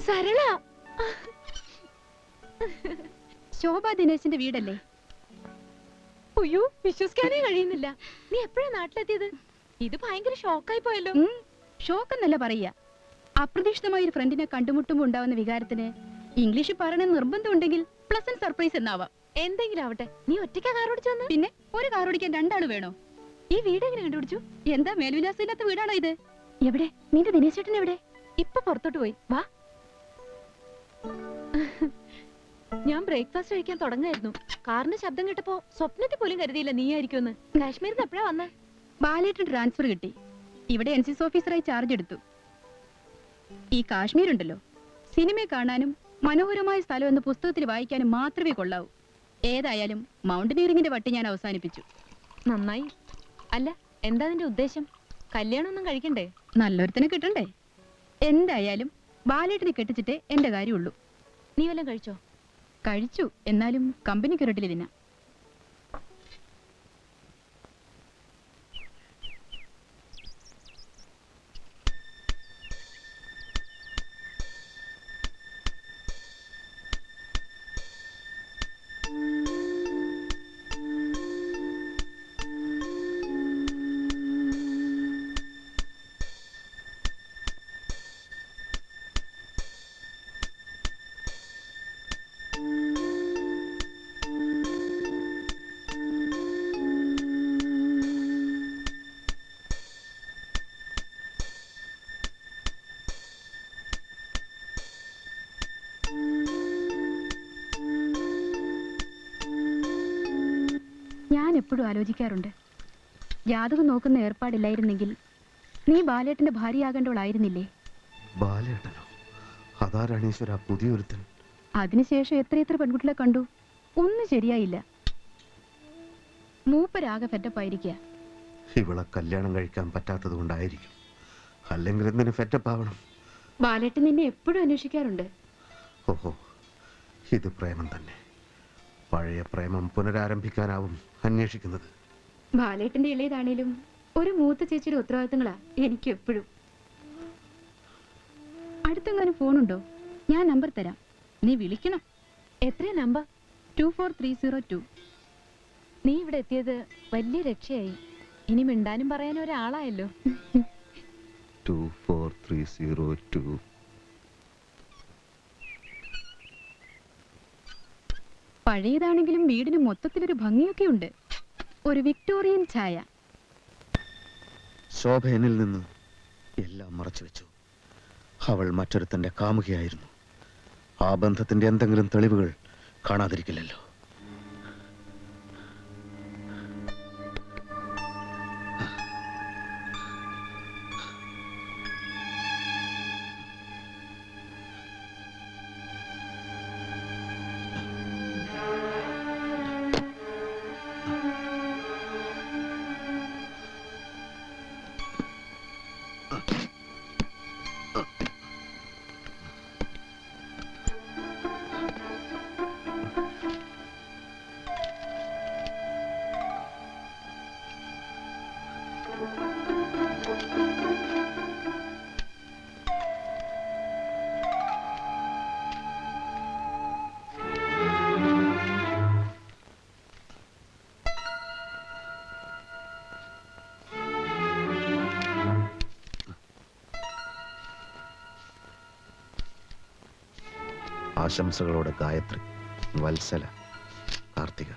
സരള, ശോഭ ദിനേശിന്റെ വീടല്ലേ? അയ്യോ, വിശ്വസിക്കാനേ കഴിയുന്നില്ല. നീ എപ്പോഴാ നാട്ടിലെത്തിയത്? ഇത് ഭയങ്കര ഷോക്കായി പോയല്ലോ. ഷോക്ക് എന്നല്ല പറയാ, അപ്രതീക്ഷിതമായ ഒരു ഫ്രണ്ടിനെ കണ്ടുമുട്ടുമ്പോ ഉണ്ടാവുന്ന വികാരത്തിന് ഇംഗ്ലീഷ് പറയണ നിർബന്ധം ഉണ്ടെങ്കിൽ പ്ലസന്റ് സർപ്രൈസ് എന്നാവാം. എന്തെങ്കിലും ആവട്ടെ, നീ ഒറ്റയ്ക്കാ കാർ ഓടിച്ചു വന്ന്? പിന്നെ ഒരു കാർ ഓടിക്കാൻ രണ്ടാള് വേണോ? ഈ വീട് എങ്ങനെ കണ്ടുപിടിച്ചു? എന്താ മേൽവിലാസമില്ലാത്ത വീടാണോ ഇത്? എവിടെ നിന്റെ ദിനേശ് ചേട്ടൻ എവിടെ? ഇപ്പൊ പുറത്തോട്ട് പോയി. വാ, ഞാൻ ബ്രേക്ക്ഫാസ്റ്റ് കഴിക്കാൻ തുടങ്ങായിരുന്നു. കാറിന്റെ ശബ്ദം കേട്ടപ്പോ സ്വപ്നത്തിൽ പോലും കരുതിയില്ല നീയായിരിക്കുമെന്ന്. കാശ്മീരിൽ നിന്ന് എപ്പോഴാ വന്നേ? ബാലേട്ടൻ ട്രാൻസ്ഫർ കിട്ടി, ഇവിടെ NCC ഓഫീസറായി ചാർജ് എടുത്തു. ഈ കാശ്മീർ ഉണ്ടല്ലോ, സിനിമയെ കാണാനും മനോഹരമായ സ്ഥലം എന്ന പുസ്തകത്തിൽ വായിക്കാനും മാത്രമേ കൊള്ളാവൂ. ഏതായാലും മൗണ്ടനിയറിംഗിന്റെ വട്ടി ഞാൻ അവസാനിപ്പിച്ചു. നന്നായി. അല്ല, എന്താ നിന്റെ ഉദ്ദേശം? കല്യാണമൊന്നും കഴിക്കണ്ടേ? നല്ലൊരുത്തനെ കിട്ടണ്ടേ? എന്തായാലും ബാലേട്ടനെ കെട്ടിച്ചിട്ടേ എന്റെ കാര്യമുള്ളൂ. നീ വല്ലതും കഴിച്ചോ? കഴിച്ചു, എന്നാലും കമ്പനിക്ക് ഒരിടല് തിന്നാം. ഞാൻ എപ്പോഴും ആലോചിക്കാറുണ്ട്, ജാതകം നോക്കുന്ന ഏർപ്പാടില്ലായിരുന്നെങ്കിൽ നീ ബാലേട്ടന്റെ ഭാര്യയാകേണ്ടവളായിരുന്നില്ലേ? ബാലേട്ടനോ? അതാരണീശ്വര പുതിയൊരുത്തൻ. അതിനുശേഷം എത്ര പെൺകുട്ടികളെ കണ്ടു, ഒന്നും ശരിയായില്ല. മൂപ്പരാകെ ഫെറ്റപ്പായിരിക്കുക. ഇവളെ കല്യാണം കഴിക്കാൻ പറ്റാത്തത് കൊണ്ടായിരിക്കും. അല്ലെങ്കിൽ എന്തിനു ഫെറ്റപ്പ് ആവണം? ബാലേട്ടൻ നിന്നെ എപ്പോഴും അന്വേഷിക്കാറുണ്ട്. ഓഹോ, ഇത് പ്രേമം തന്നെ. പഴയ പ്രേമം പുനരാരംഭിക്കാനാവും അന്വേഷിക്കുന്നത്. ബാലേട്ടന്റെ ഇളയതാണേലും ഒരു മൂത്ത ചേച്ചിയുടെ ഉത്തരവാദിത്തങ്ങളാ എനിക്ക് എപ്പോഴും. അടുത്തെങ്ങാനും ഫോണുണ്ടോ? ഞാൻ നമ്പർ തരാം, നീ വിളിക്കണം. എത്രയാ നമ്പർ? 24302. നീ ഇവിടെ എത്തിയത് വലിയ രക്ഷയായി. ഇനി മിണ്ടാനും പറയാനും ഒരാളായല്ലോ. 24302. പഴയതാണെങ്കിലും വീടിന് മൊത്തത്തിലൊരു ഭംഗിയൊക്കെ ഉണ്ട്, ഒരു വിക്ടോറിയൻ ഛായ. ശോഭ എന്നിൽ നിന്ന് എല്ലാം മറച്ചു വെച്ചു. അവൾ മറ്റൊരുത്തന്റെ കാമുകയായിരുന്നു. ആ ബന്ധത്തിന്റെ എന്തെങ്കിലും തെളിവുകൾ കാണാതിരിക്കില്ലല്ലോ. ആശംസകളോടെ ഗായത്രി, വത്സല, കാർത്തിക,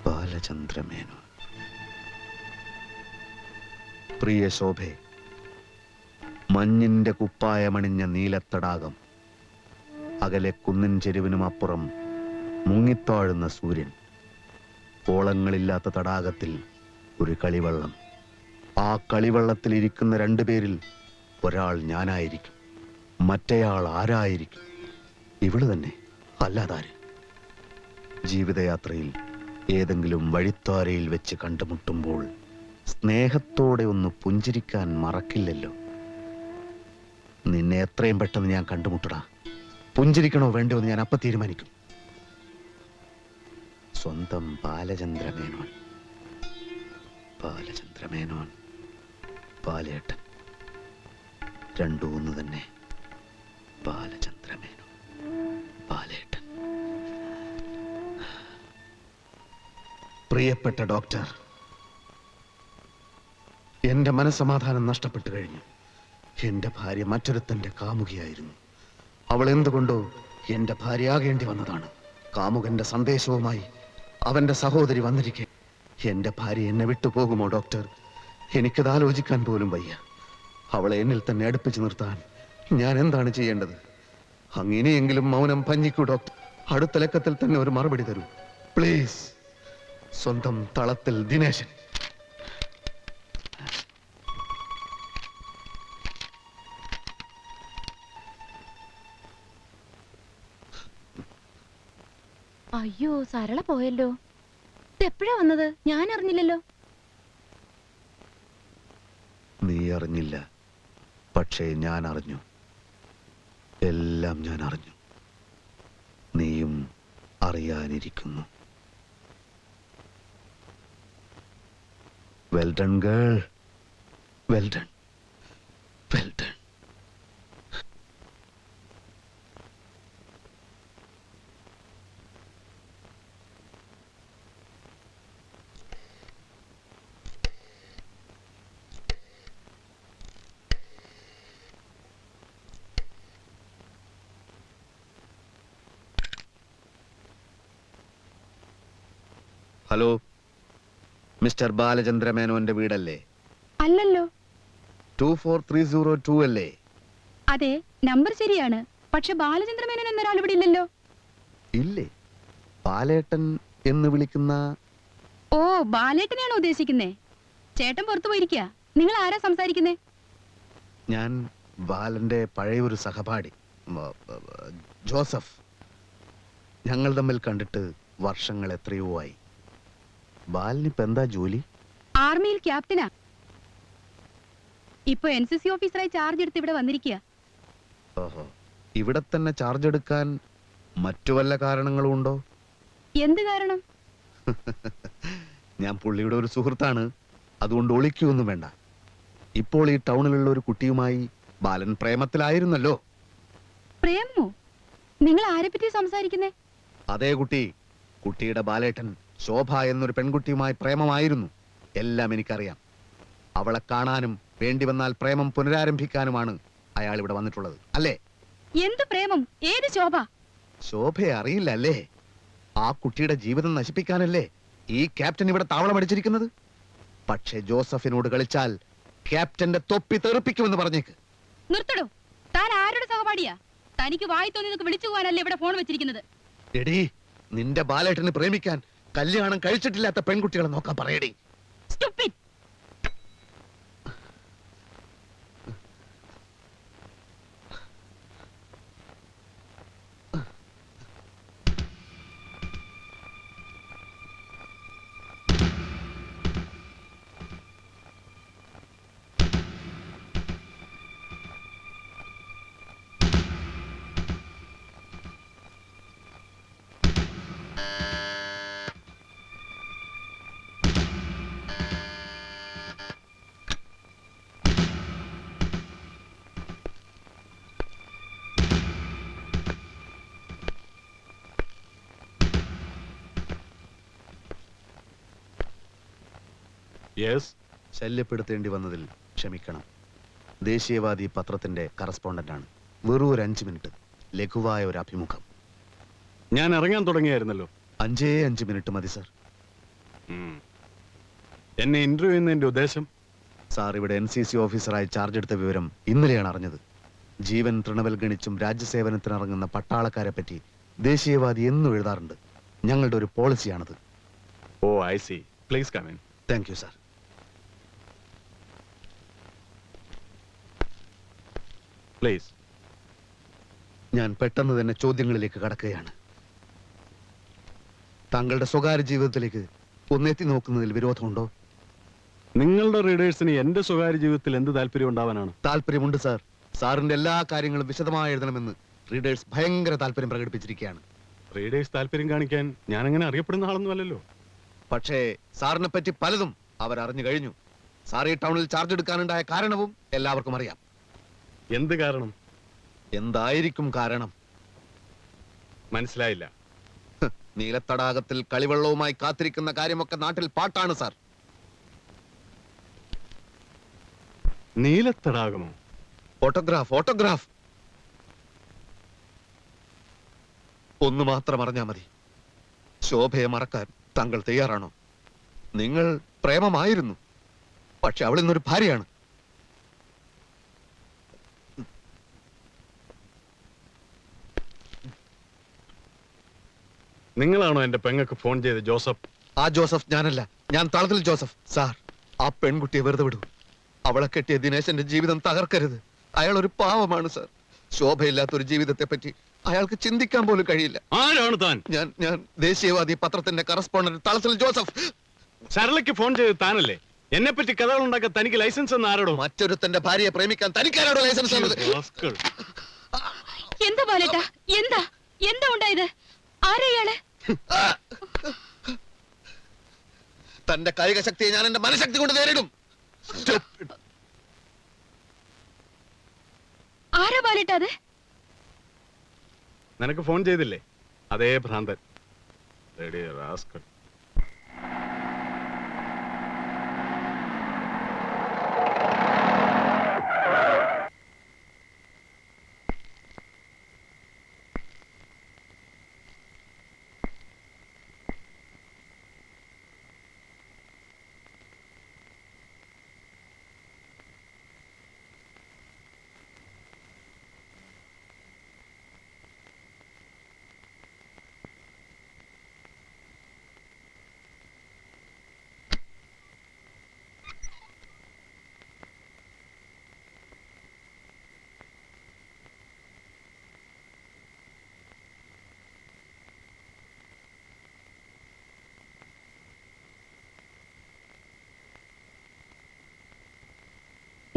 ബാലചന്ദ്രമേനോൻ. പ്രിയ ശോഭേ, മഞ്ഞിന്റെ കുപ്പായമണിഞ്ഞ നീലത്തടാകം, അകലെ കുന്നിൻ ചെരുവിനും അപ്പുറം മുങ്ങിത്താഴുന്ന സൂര്യൻ, ഓളങ്ങളില്ലാത്ത തടാകത്തിൽ ഒരു കളിവള്ളം. ആ കളിവള്ളത്തിൽ ഇരിക്കുന്ന രണ്ടുപേരിൽ ഒരാൾ ഞാനായിരിക്കും, മറ്റേയാൾ ആരായിരിക്കും? ഇവള് തന്നെ, അല്ലാതാര്? ജീവിതയാത്രയിൽ ഏതെങ്കിലും വഴിത്താരയിൽ വെച്ച് കണ്ടുമുട്ടുമ്പോൾ സ്നേഹത്തോടെ ഒന്ന് പുഞ്ചിരിക്കാൻ മറക്കില്ലല്ലോ. നിന്നെ എത്രയും പെട്ടെന്ന് ഞാൻ കണ്ടുമുട്ടടാ. പുഞ്ചിരിക്കണോ വേണ്ടോ എന്ന് ഞാൻ അപ്പം തീരുമാനിക്കും. സ്വന്തം ബാലചന്ദ്രമേനോൻ. ബാലചന്ദ്രമേനോൻ, ബാലേട്ടൻ, രണ്ടും ഒന്ന് തന്നെ. ബാലചന്ദ്രമേനോൻ, ബാലേട്ടൻ. പ്രിയപ്പെട്ട ഡോക്ടർ, എന്റെ മനസ്സമാധാനം നഷ്ടപ്പെട്ടു കഴിഞ്ഞു. എന്റെ ഭാര്യ മറ്റൊരുത്തന്റെ കാമുകിയായിരുന്നു. അവൾ എന്തുകൊണ്ടോ എന്റെ ഭാര്യയാകേണ്ടി വന്നതാണ്. കാമുകന്റെ സന്ദേശവുമായി അവന്റെ സഹോദരി വന്നിരിക്കെ എന്റെ ഭാര്യ എന്നെ വിട്ടുപോകുമോ ഡോക്ടർ? എനിക്കത് ആലോചിക്കാൻ പോലും വയ്യ. അവളെ എന്നിൽ തന്നെ അടുപ്പിച്ചു നിർത്താൻ ഞാൻ എന്താണ് ചെയ്യേണ്ടത്? അങ്ങനെയെങ്കിലും മൗനം ഭഞ്ജിക്കൂ ഡോക്ടർ. അടുത്ത ലക്കത്തിൽ തന്നെ ഒരു മറുപടി തരൂ പ്ലീസ്. സ്വന്തം തളത്തിൽ ദിനേശൻ. അയ്യോ, സരള പോയല്ലോ. എപ്പോഴാ വന്നത്? ഞാൻ അറിഞ്ഞില്ലല്ലോ. നീ അറിഞ്ഞില്ല, പക്ഷേ ഞാൻ അറിഞ്ഞു. എല്ലാം ഞാൻ അറിഞ്ഞു. നീയും അറിയാനിരിക്കുന്നു. Well done girl, well done, well done. Hello, mister ബാലചന്ദ്രമേനോന്റെ വീടല്ലേ? അല്ലല്ലോ. 24302 അല്ലേ? അതെ, നമ്പർ ശരിയാണ്. പക്ഷെ ബാലചന്ദ്രമേനോൻ എന്നൊരാൾ ഇവിടെ ഇല്ലല്ലോ. ഇല്ലേ? ബാലേട്ടൻ എന്ന് വിളിക്കുന്ന? ഓ, ബാലേട്ടനെയാണോ ഉദ്ദേശിക്കുന്നേ? ചേട്ടൻ പുറത്തു പോയിരിക്കുക. നിങ്ങൾ ആരാ സംസാരിക്കുന്നേ? ഞാൻ ബാലന്റെ പഴയൊരു സഹപാഠി, ജോസഫ്. ഞങ്ങൾ തമ്മിൽ കണ്ടിട്ട് വർഷങ്ങൾ എത്രയോ ആയി. ബാലിനിപ്പോ എന്താ ജോലി? ആർമിയിൽ ക്യാപ്റ്റനാ. ഇപ്പൊ NCC ഓഫീസറായി ചാർജ് എടുത്ത് ഇവിടെ വന്നിരിക്കുക. ഓഹോ, ഇവിടെ തന്നെ ചാർജ് എടുക്കാൻ മറ്റു വല്ല കാരണങ്ങളും ഉണ്ടോ? എന്ത് കാരണം? ഞാൻ പുള്ളിയുടെ ഒരു സുഹൃത്താണ്, അതുകൊണ്ട് ഒളിക്കൊന്നും വേണ്ട. ഇപ്പോൾ ഈ ടൗണിലുള്ള ഒരു കുട്ടിയുമായി ബാലൻ പ്രേമത്തിലായിരുന്നല്ലോ. പ്രേമോ? നിങ്ങൾ ആരെ പറ്റി സംസാരിക്കുന്നേ? അതേ കുട്ടി. കുട്ടിയുടെ ബാലേട്ടൻ ശോഭ എന്നൊരു പെൺകുട്ടിയുമായി പ്രേമമായിരുന്നു. എല്ലാം എനിക്കറിയാം. അവളെ കാണാനും വേണ്ടി വന്നാൽ പ്രേമം പുനരാരംഭിക്കാനുമാണ് അയാൾ ഇവിടെ വന്നിട്ടുള്ളത്, അല്ലേ? എന്ത് പ്രേമം? ഏത് ശോഭ? ശോഭയെ അറിയില്ല അല്ലേ? ആ കുട്ടിയുടെ ജീവിതം നശിപ്പിക്കാനല്ലേ ഈ ക്യാപ്റ്റൻ ഇവിടെ താവളമടിച്ചിരിക്കുന്നത്? പക്ഷേ ജോസഫിനോട് കളിച്ചാൽ ക്യാപ്റ്റന്റെ തൊപ്പി തെറിപ്പിക്കുമെന്ന് പറഞ്ഞേക്ക്. നിർത്തടോ. താൻ ആരുടെ സഹപാഠിയാ? തനിക്ക് വായി തോന്നിയതൊക്കെ വിളിച്ചു പോകാനല്ലേ ഇവിടെ ഫോൺ വെച്ചിരിക്കുന്നത്? എടീ, നിന്റെ ബാലേട്ടന് പ്രേമിക്കാൻ കല്യാണം കഴിച്ചിട്ടില്ലാത്ത പെൺകുട്ടികളെ നോക്കാൻ പറയടി. Stupid. ശല്യപ്പെടുത്തേണ്ടി വന്നതിൽ ക്ഷമിക്കണം. ദേശീയവാദി പത്രത്തിന്റെ കറസ്പോണ്ടന്റാണ്. വെറും ഒരു 5 മിനിറ്റ് ലഘുവായ ഒരു അഭിമുഖം. ഞാൻ ഇറങ്ങാൻ തുടങ്ങിയായിരുന്നല്ലോ. 5 മിനിറ്റ് മതി സർ. എന്നെ ഇന്റർവ്യൂ ചെയ്യുന്നതിന്റെ ഉദ്ദേശം? സാർ ഇവിടെ NCC ഓഫീസറായി ചാർജ് എടുത്ത വിവരം ഇന്നലെയാണ് അറിഞ്ഞത്. ജീവൻ തൃണവൽഗണിച്ചും രാജ്യസേവനത്തിനിറങ്ങുന്ന പട്ടാളക്കാരെ പറ്റി ദേശീയവാദി എന്നും എഴുതാറുണ്ട്. ഞങ്ങളുടെ ഒരു പോളിസിയാണത്. Oh, I see. Please come in. Thank you sir. Please. ഞാൻ പെട്ടെന്ന് തന്നെ ചോദ്യങ്ങളിലേക്ക് കടക്കുകയാണ്. താങ്കളുടെ സ്വകാര്യ ജീവിതത്തിലേക്ക് ഒന്നെത്തി നോക്കുന്നതിൽ വിരോധമുണ്ടോ? നിങ്ങളുടെ റീഡേഴ്സിന് എന്റെ സ്വകാര്യ ജീവിതത്തിൽ എന്ത് താല്പര്യം ഉണ്ടാവാനാണ്? താല്പര്യമുണ്ട് സാർ. സാറിന്റെ എല്ലാ കാര്യങ്ങളും വിശദമായി എഴുതണമെന്ന് റീഡേഴ്സ് ഭയങ്കര താല്പര്യം പ്രകടിപ്പിച്ചിരിക്കുകയാണ്. റീഡേഴ്സ് താല്പര്യം കാണിക്കാൻ ഞാൻ അങ്ങനെ അറിയപ്പെടുന്ന ആളൊന്നും അല്ലല്ലോ. പക്ഷേ സാറിനെ പറ്റി പലതും അവരറിഞ്ഞു കഴിഞ്ഞു. സാർ ഈ ടൗണിൽ ചാർജ് എടുക്കാനുണ്ടായ കാരണവും എല്ലാവർക്കും അറിയാം. എന്ത് കാരണം? എന്തായിരിക്കും കാരണം? മനസ്സിലായില്ല. നീലത്തടാകത്തിൽ കളിവെള്ളവുമായി കാത്തിരിക്കുന്ന കാര്യമൊക്കെ നാട്ടിൽ പാട്ടാണ് സാർ. നീലത്തടാകമോ? Photograph, photograph. ഒന്ന് മാത്രം അറിഞ്ഞാ മതി. ശോഭയെ മറക്കാൻ താങ്കൾ തയ്യാറാണോ? നിങ്ങൾ പ്രേമമായിരുന്നു, പക്ഷെ അവൾ ഇന്നൊരു ഭാര്യയാണ്. നിങ്ങളാണോ എന്റെ പെങ്ങൾക്ക് ഫോൺ ചെയ്ത് ജോസഫ്? ആ ജോസഫ് ഞാനല്ല, ഞാൻ തളത്തിൽ ജോസഫ്. സാർ, ആ പെൺകുട്ടിയെ വെറുതെ വിടൂ. അവളെ കെട്ടിയ ദിനേശന്റെ ജീവിതം തകർക്കരുത്. അയാൾ ഒരു പാവമാണ് സാർ. ശോഭയില്ലാത്ത ഒരു ജീവിതത്തെ പറ്റി അയാൾക്ക് ചിന്തിക്കാൻ പോലും കഴിയില്ല. ആരാണ് താൻ? ഞാൻ ദേശീയവാദി പത്രത്തിന്റെ കറസ്പോണ്ടന്റ് തളത്തിൽ ജോസഫ്. സരളയ്ക്ക് ഫോൺ ചെയ്ത് താനല്ലേ? എന്നെ പറ്റി കഥകൾ ഉണ്ടാക്കാൻ തനിക്ക് ലൈസൻസ് എന്ന് ആരോടോ? മറ്റൊരുത്തന്റെ ഭാര്യയെ പ്രേമിക്കാൻ തനിക്കാരോടോ ലൈസൻസ് തന്നത്? റാസ്കൽ. എന്താ ബാലേട്ടാ? എന്താ എന്താ ഉണ്ടായത്? ആരെയാള്? തന്റെ കായിക ശക്തിയെ ഞാൻ എന്റെ മനഃശക്തി കൊണ്ട് നേരിടും. ആരാ ബാലേട്ടാ അത്? നിനക്ക് ഫോൺ ചെയ്തില്ലേ? അതേ ഭ്രാന്തൻ. എടീ റാസ്കൽ.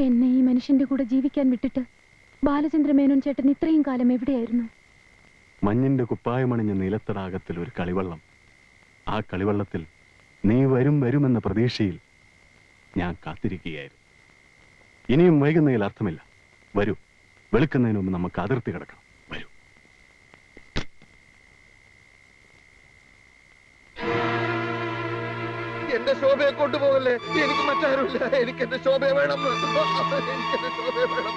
എന്നെ ഈ മനുഷ്യന്റെ കൂടെ ജീവിക്കാൻ വിട്ടിട്ട് ബാലചന്ദ്രമേനോൻ ചേട്ടൻ ഇത്രയും കാലം എവിടെയായിരുന്നു? മഞ്ഞിന്റെ കുപ്പായമണിഞ്ഞ നീലത്തടാകത്തിൽ ഒരു കളിവള്ളം. ആ കളിവള്ളത്തിൽ നീ വരുമെന്ന പ്രതീക്ഷയിൽ ഞാൻ കാത്തിരിക്കുകയായിരുന്നു. ഇനിയും വൈകുന്നതിൽ അർത്ഥമില്ല. വരൂ, വെളുക്കുന്നതിന് മുമ്പ് നമുക്ക് അതിർത്തി കിടക്കണം. വരൂ. എന്റെ ശോഭയെ കൊണ്ടുപോകല്ലേ. എനിക്ക് മറ്റാരുമില്ല. എനിക്ക് എന്റെ ശോഭയെ വേണം. എനിക്ക് എന്റെ ശോഭയെ വേണം.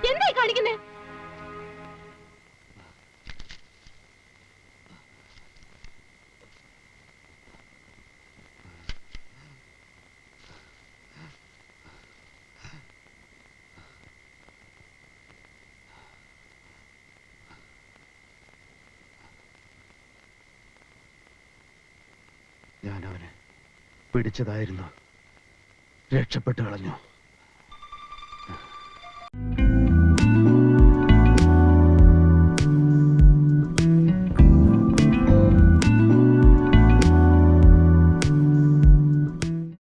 എന്തായി കാണിക്കുന്നേ? ഞാൻ അവനെ പിടിച്ചതായിരുന്നു, രക്ഷപ്പെട്ടു കളഞ്ഞു.